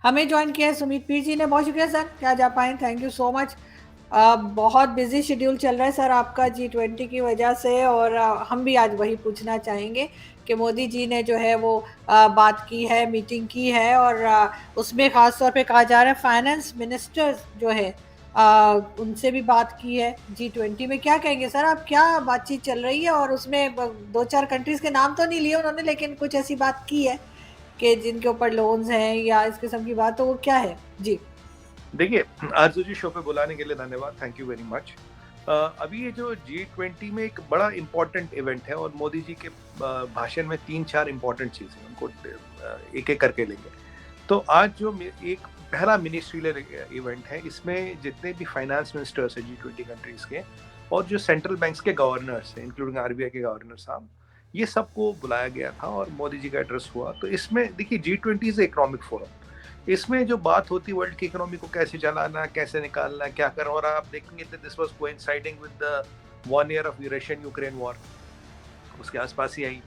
हमें ज्वाइन किया है सुमित पी जी ने। बहुत शुक्रिया सर, क्या जा पाए, थैंक यू सो मच। बहुत बिजी शेड्यूल चल रहा है सर आपका G20 की वजह से, और हम भी आज वही पूछना चाहेंगे कि मोदी जी ने जो है वो बात की है, मीटिंग की है, और उसमें खास तौर पे कहा जा रहा है फाइनेंस मिनिस्टर जो है उनसे भी बात की है। G20 में क्या कहेंगे सर आप, क्या बातचीत चल रही है? और उसमें दो चार कंट्रीज के नाम तो नहीं लिए उन्होंने, लेकिन कुछ ऐसी बात की है कि जिनके ऊपर लोन्स हैं या इस किस्म की बात, तो वो क्या है जी? देखिए, आरजू जी शो पे बुलाने के लिए धन्यवाद, थैंक यू वेरी मच। अभी ये जो G20 में एक बड़ा इम्पोर्टेंट इवेंट है और मोदी जी के भाषण में 3-4 इम्पोर्टेंट चीज़ें उनको एक एक करके लेंगे। तो आज जो एक पहला मिनिस्ट्रियल इवेंट है, इसमें जितने भी फाइनेंस मिनिस्टर्स हैं G20 कंट्रीज के और जो सेंट्रल बैंक्स के गवर्नर्स हैं इंक्लूडिंग आरबीआई के गवर्नर साहब, ये सबको बुलाया गया था और मोदी जी का एड्रेस हुआ। तो इसमें देखिए, G20 इज इकोनॉमिक फोरम। इसमें जो बात होती है वर्ल्ड की इकोनॉमी को कैसे चलाना, कैसे निकालना, क्या करना, और आप देखेंगे तो this was coinciding with the 1 year of Russian Ukraine war, उसके आसपास ही आई।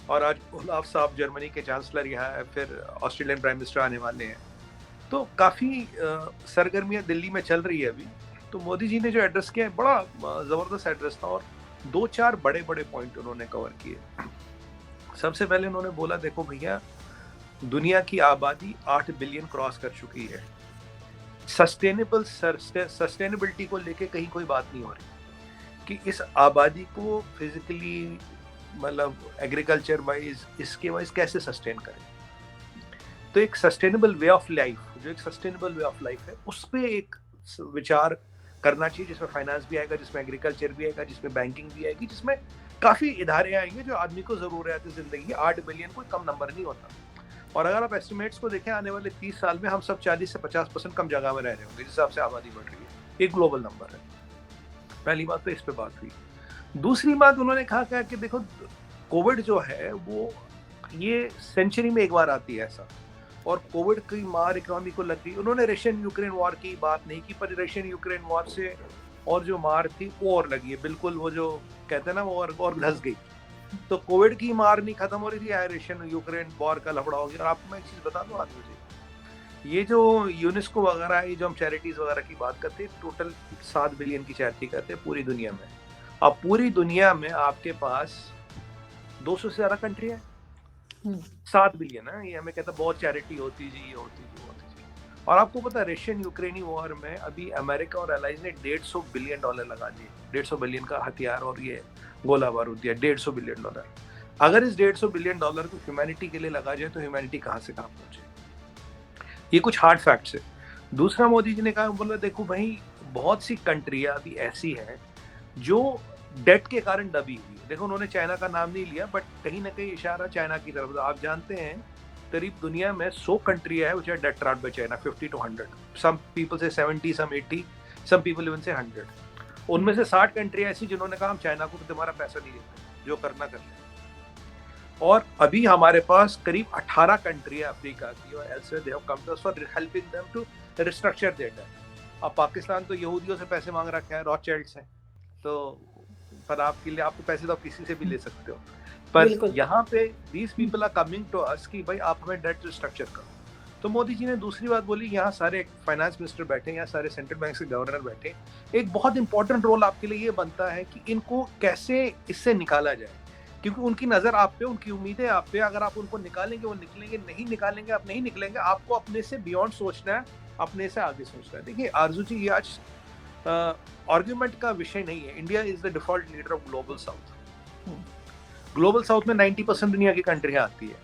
और आज ओलाफ साहब जर्मनी के चांसलर यहाँ है, फिर ऑस्ट्रेलियन प्राइम मिनिस्टर आने वाले हैं। तो काफ़ी सरगर्मियाँ दिल्ली में चल रही है अभी। तो मोदी जी ने जो एड्रेस किया है, बड़ा ज़बरदस्त एड्रेस था और 2-4 बड़े बड़े पॉइंट उन्होंने कवर किए। सबसे पहले उन्होंने बोला, देखो भैया, दुनिया की आबादी 8 बिलियन क्रॉस कर चुकी है। सस्टेनेबिलिटी को लेके कहीं कोई बात नहीं हो रही कि इस आबादी को फिजिकली, मतलब एग्रीकल्चर वाइज, इसके वाइज कैसे सस्टेन करें। तो एक सस्टेनेबल वे ऑफ लाइफ, जो एक सस्टेनेबल वे ऑफ लाइफ है, उस पर एक विचार करना चाहिए, जिसमें फाइनेंस भी आएगा, जिसमें एग्रीकल्चर भी आएगा, जिसमें बैंकिंग भी आएगी, जिसमें काफ़ी इदारे आएंगे जो आदमी को ज़रूरत है ज़िंदगी। 8 बिलियन कोई कम नंबर नहीं होता। और अगर आप एस्टिमेट्स को देखें, आने वाले 30 साल में हम सब 40 से 50% कम जगह में रह रहे होंगे जिस हिसाब से आबादी बढ़ रही है। एक ग्लोबल नंबर है। पहली बात तो इस पे बात हुई। दूसरी बात उन्होंने कहा कि देखो, कोविड जो है वो ये सेंचुरी में एक बार आती है ऐसा, और कोविड की मार इकोनॉमी को लग गई। उन्होंने रशियन यूक्रेन वॉर की बात नहीं की, पर रशियन यूक्रेन वॉर से और जो मार थी वो और लगी है, बिल्कुल वो जो कहते हैं ना, वो और घस गई। तो कोविड की मार नहीं खत्म हो रही थी, रशियन यूक्रेन वॉर का लफड़ा हो गया। और आपको मैं एक चीज बता दूं आज मुझे, ये जो यूनेस्को वगैरह, ये जो हम चैरिटीज वगैरह की बात करते हैं, टोटल 7 बिलियन की चैरिटी करते हैं पूरी दुनिया में। अब पूरी दुनिया में आपके पास 200 से ज्यादा कंट्री है। 7 बिलियन है, ये हमें कहता बहुत चैरिटी होती जी, ये होती जी, होती जी। और आपको पता है, रशियन यूक्रेनी वॉर में अभी अमेरिका और एलाइज ने $150 बिलियन लगा दिए। 150 बिलियन का हथियार और ये गोला बारूद दिया, $150 बिलियन। अगर इस $150 बिलियन को ह्यूमैनिटी के लिए लगा जाए तो ह्यूमैनिटी कहाँ से कहाँ पहुंचे। ये कुछ हार्ड फैक्ट्स है। दूसरा, मोदी जी ने कहा, बोला देखो भाई, बहुत सी कंट्रियां अभी ऐसी हैं जो डेट के कारण दबी हुई है। देखो, उन्होंने चाइना का नाम नहीं लिया, बट कहीं ना कहीं इशारा चाइना की तरफ। आप जानते हैं, करीब दुनिया में 100 कंट्रियां है which are debt trapped by China, 50 to 100, some people say 70, some 80, some people even say 100। उनमें से 60 कंट्रियां ऐसी जिन्होंने कहा हम चाइना को तुम्हारा पैसा नहीं देते, जो करना कर ले। और अभी हमारे पास करीब 18 कंट्रियां अफ्रीका की और elsewhere they have come to us for helping them to restructure their debt। अब पाकिस्तान तो यहूदियों से पैसे मांग रखा है, रॉथशिल्ड्स हैं, तो पर आपके लिए, आपको पैसे तो आप किसी से भी ले सकते हो। पर यहाँ पे these people are coming to us कि भाई आप हमें डेट रिस्ट्रक्चर करो। तो मोदी जी ने दूसरी बात बोली, यहाँ सारे फाइनेंस मिनिस्टर बैठे, यहाँ सारे सेंट्रल बैंक के गवर्नर बैठे, एक बहुत इंपॉर्टेंट रोल आपके लिए ये बनता है कि इनको कैसे इससे निकाला जाए, क्योंकि उनकी नज़र आप पे, उनकी उम्मीदें आप पे। अगर आप उनको निकालेंगे वो निकलेंगे, नहीं निकालेंगे आप नहीं निकलेंगे। आपको अपने से बियॉन्ड सोचना है, अपने से आगे सोचना है। देखिए आरजू जी, ये आज आर्ग्यूमेंट का विषय नहीं है। India is the default leader of global south. Global south में 90% दुनिया की कंट्रियां आती है,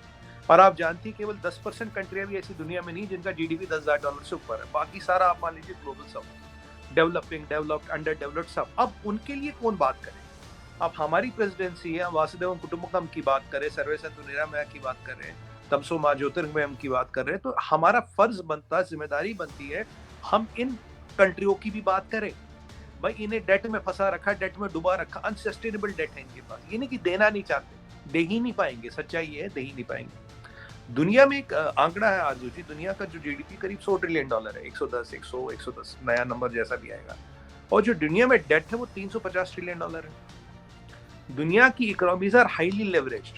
और आप जानती हैं केवल 10% कंट्रियां भी ऐसी दुनिया में नहीं जिनका जीडीपी $10,000 से ऊपर है। बाकी सारा आप मान लीजिए global south, developing, developed, under developed, सब। अब उनके लिए कौन बात करे? अब हमारी प्रेसिडेंसी है, वासुदेव कुटुंबकम की बात करें, सर्वे संतु निरामया की बात कर रहे हैं, तमसो मा ज्योतिर्गमयम की बात कर रहे हैं, तो हमारा फर्ज बनता है, जिम्मेदारी बनती है, हम इन कंट्रियों की भी बात करें। भाई, इन्हें डेट में फंसा रखा, डेट में डुबा रखा, अनसस्टेनेबल डेट है इनके पास। ये नहीं कि देना नहीं चाहते, दे ही नहीं पाएंगे, सच्चाई ये है, दे ही नहीं पाएंगे। दुनिया में एक आंकड़ा है आजू जी, दुनिया का जो जीडीपी करीब $100 ट्रिलियन है, 110, 100, 110 नया नंबर जैसा भी आएगा। और जो दुनिया में डेट है वो $350 ट्रिलियन है। दुनिया की इकोनॉमीज आर हाईली लेवरेज्ड।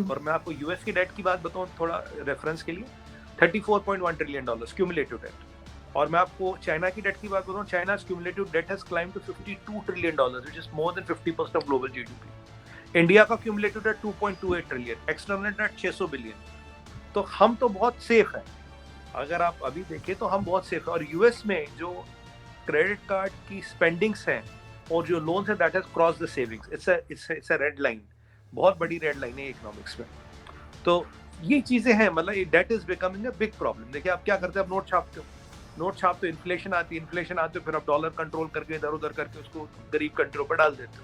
और मैं आपको यूएस की डेट की बात बताऊं थोड़ा रेफरेंस के लिए, $34.1 ट्रिलियन क्यूमुलेटिव डेट। और मैं आपको चाइना की डेट की बात करूँ, China cumulative debt has climb to $52 trillion, which is more than 50% of global GDP. India का cumulative debt 2.28 trillion, external debt 600 billion. तो हम तो बहुत सेफ हैं, अगर आप अभी देखें तो हम बहुत सेफ हैं। और यूएस में जो क्रेडिट कार्ड की स्पेंडिंग्स हैं और जो लोन्स है, that has cross the savings. It's a red line, बहुत बड़ी रेड लाइन है इकोनॉमिक्स में। तो ये चीजें हैं, मतलब debt is becoming a big problem. देखिए आप क्या करते हैं, आप नोट छापते हो, नोट छापते हो, इन्फ्लेशन आती है, इन्फ्लेशन आती है, फिर आप डॉलर कंट्रोल करके इधर उधर करके उसको गरीब कंट्रोल पर डाल देते हो।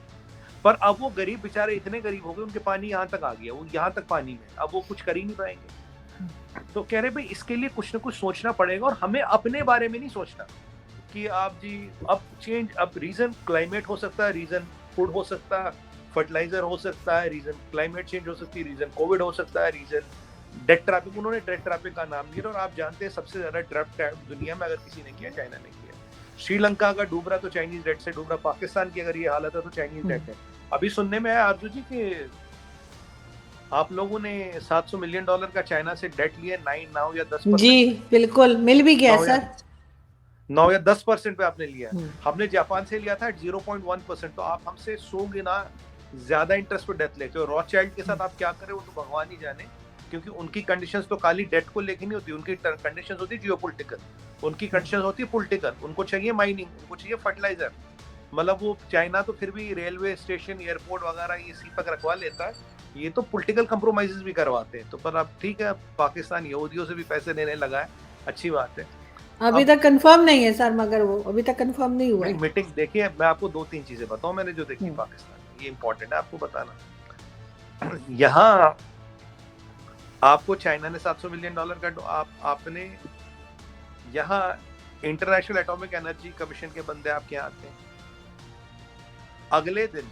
पर अब वो गरीब बेचारे इतने गरीब हो गए, उनके पानी यहाँ तक आ गया, वो यहाँ तक पानी में, अब वो कुछ कर ही नहीं पाएंगे। तो कह रहे भाई इसके लिए कुछ ना कुछ सोचना पड़ेगा, और हमें अपने बारे में नहीं सोचना कि आप जी अब चेंज, अब रीजन क्लाइमेट हो सकता है, रीजन फूड हो सकता है, फर्टिलाइजर हो सकता है, रीजन क्लाइमेट चेंज हो सकती है, रीजन कोविड हो सकता है, रीजन डेट ट्रैपिंग। उन्होंने डेट ट्रैपिंग का नाम दिया, और आप जानते हैं सबसे ज्यादा डेट ट्रैप दुनिया में अगर किसी ने किया, चाइना ने किया। श्रीलंका अगर डूब रहा तो चाइनीज डेट से डूब रहा, पाकिस्तान की अगर ये हालत है तो चाइनीज डेट है। अभी सुनने में आया आरजू जी कि आप लोगों ने $700 मिलियन का चाइना से डेट लिया, 9 या 10%। जी बिल्कुल, मिल भी गया सर, 9 या 10% पे आपने लिया। हमने जापान से लिया था 0.1%। तो आप हमसे 100 गुना ज्यादा इंटरेस्ट पे डेट लेते हो। रॉथशाइल्ड के साथ आप क्या करें वो तो भगवान ही जाने, क्योंकि उनकी कंडीशंस तो खाली डेट को लेके नहीं होती, उनकी कंडीशंस होती है जियोपॉलिटिकल, उनकी कंडीशंस होती है पॉलिटिकल। उनको चाहिए माइनिंग, उनको चाहिए फर्टिलाइजर। मतलब वो चाइना तो फिर भी रेलवे स्टेशन, एयरपोर्ट वगैरह ये इसी तक रखवा लेता है, ये तो पॉलिटिकल कंप्रोमाइजेस भी करवाते हैं। तो पर अब ठीक है, पाकिस्तान यहूदियों से भी पैसे लेने लगा है, अच्छी बात है। अभी तक कंफर्म नहीं है सर, मगर वो अभी तक कंफर्म नहीं हुआ है। मीटिंग देखिए, मैं आपको 2-3 चीजें बताऊं मैंने जो देखी पाकिस्तान में, ये इंपॉर्टेंट है आपको बताना। यहाँ आपको चाइना ने $700 मिलियन का, आपने यहाँ इंटरनेशनल एटॉमिक एनर्जी कमीशन के बंदे आपके यहाँ आते हैं। अगले दिन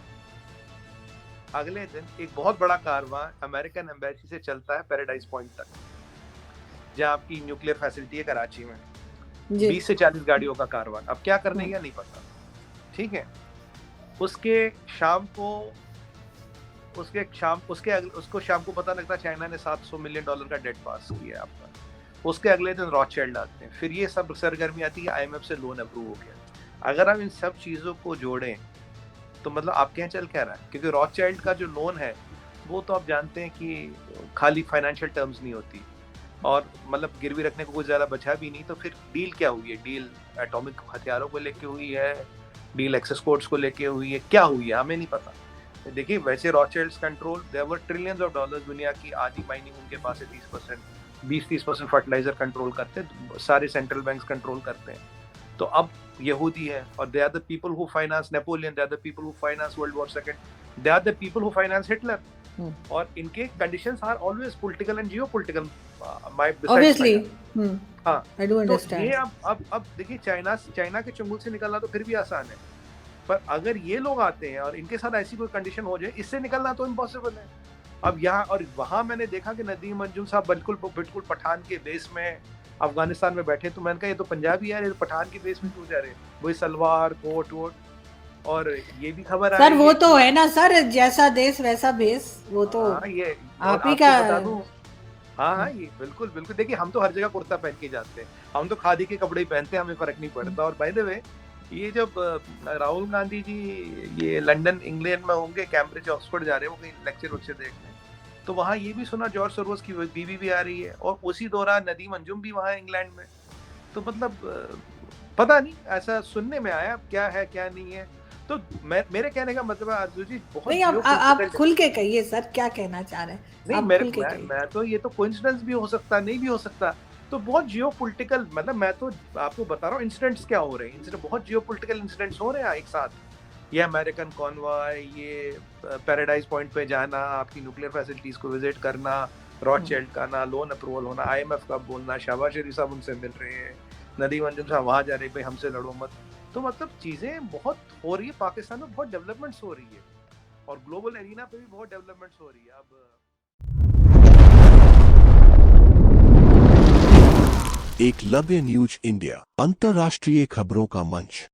एक बहुत बड़ा कारवां अमेरिकन एम्बेसी से चलता है पैराडाइज पॉइंट तक, जहाँ आपकी न्यूक्लियर फैसिलिटी है कराची में। 20 से 40 गाड़ियों का कारवां। अब क्या करने का नहीं पता, ठीक है। उसको शाम को पता लगता है चाइना ने $700 मिलियन का डेट पास किया है आपका। उसके अगले दिन रॉथशाइल्ड आते हैं, फिर ये सब सरगर्मी आती है, IMF से लोन अप्रूव हो गया। अगर हम इन सब चीजों को जोड़ें तो मतलब आपके यहाँ चल क्या रहा है, क्योंकि रॉथशाइल्ड का जो लोन है वो तो आप जानते हैं कि खाली फाइनेंशियल टर्म्स नहीं होती, और मतलब गिरवी रखने को कुछ ज्यादा बचा भी नहीं। तो फिर डील क्या हुई है? डील एटॉमिक हथियारों को लेके हुई है, डील एक्सेस कोर्ट्स को लेके हुई है, क्या हुई है हमें नहीं पता। देखिए वैसे Rothschilds control, there were trillions of dollars, दुनिया की आधी माइनिंग उनके पास है, 20-30% फर्टिलाइजर कंट्रोल करते हैं, सारे सेंट्रल बैंक्स कंट्रोल करते हैं। तो अब यहूदी है, और they are the people who finance Napoleon, they are the people who finance world war second, they are the people who finance Hitler. और इनके conditions are always political and geopolitical, obviously. हाँ, आई डू अंडरस्टैंड। ये अब देखिए, China के चंगुल से निकलना तो फिर भी आसान है, पर अगर ये लोग आते हैं और इनके साथ ऐसी कोई कंडीशन हो जाए, इससे निकलना तो इम्पॉसिबल है। अब यहाँ और वहां मैंने देखा कि नदीम अंजुम साहब बिल्कुल पठान के बेस में अफगानिस्तान में बैठे, तो मैंने कहा ये तो पंजाबी है, ये तो पठान के बेस में क्यों जा रहे हैं, वही सलवार कोट वोट। और ये भी खबर सर वो तो है ना सर, जैसा देश वैसा भेष, वो तो ये आप ही का बता दूं। हाँ, ये बिल्कुल देखिए, हम तो हर जगह कुर्ता पहन के जाते हैं, हम तो खादी के कपड़े ही पहनते हैं, हमें फर्क नहीं पड़ता। और बाय द वे, ये जब राहुल गांधी जी ये लंदन इंग्लैंड में होंगे, कैम्ब्रिज ऑक्सफोर्ड जा रहे हैं वो कहीं लेक्चर देखने, तो वहाँ ये भी सुना जॉर्ज सोरोस की बीवी भी आ रही है, और उसी दौरान नदीम अंजुम भी वहाँ इंग्लैंड में। तो मतलब पता नहीं, ऐसा सुनने में आया, क्या है क्या नहीं है। तो मेरे कहने का मतलब है आरजू जी, बहुत नहीं, आप खुल के कहिए सर, क्या कहना चाह रहे हैं? नहीं, मैं तो ये तो कोइंसिडेंस भी हो सकता, नहीं भी हो सकता। तो बहुत जियोपॉलिटिकल, मतलब मैं तो आपको बता रहा हूँ इंसिडेंट्स क्या हो रहे हैं, बहुत जियोपॉलिटिकल इंसिडेंट्स हो रहे हैं एक साथ। ये अमेरिकन कॉन्वॉय, ये पैराडाइज पॉइंट पे जाना, आपकी न्यूक्लियर फैसिलिटीज को विजिट करना, रॉथशाइल्ड का ना लोन अप्रूवल होना, IMF का बोलना, शहबाज शरीफ साहब उनसे मिल रहे हैं, नदीम अंजुम साहब वहाँ जा रहे हैं, भाई हमसे लड़ो मत। तो मतलब चीजें बहुत हो रही है, पाकिस्तान में बहुत डेवलपमेंट्स हो रही है, और ग्लोबल एरिना पे भी बहुत डेवलपमेंट्स हो रही है। अब एकलव्य न्यूज इंडिया, अंतर्राष्ट्रीय खबरों का मंच।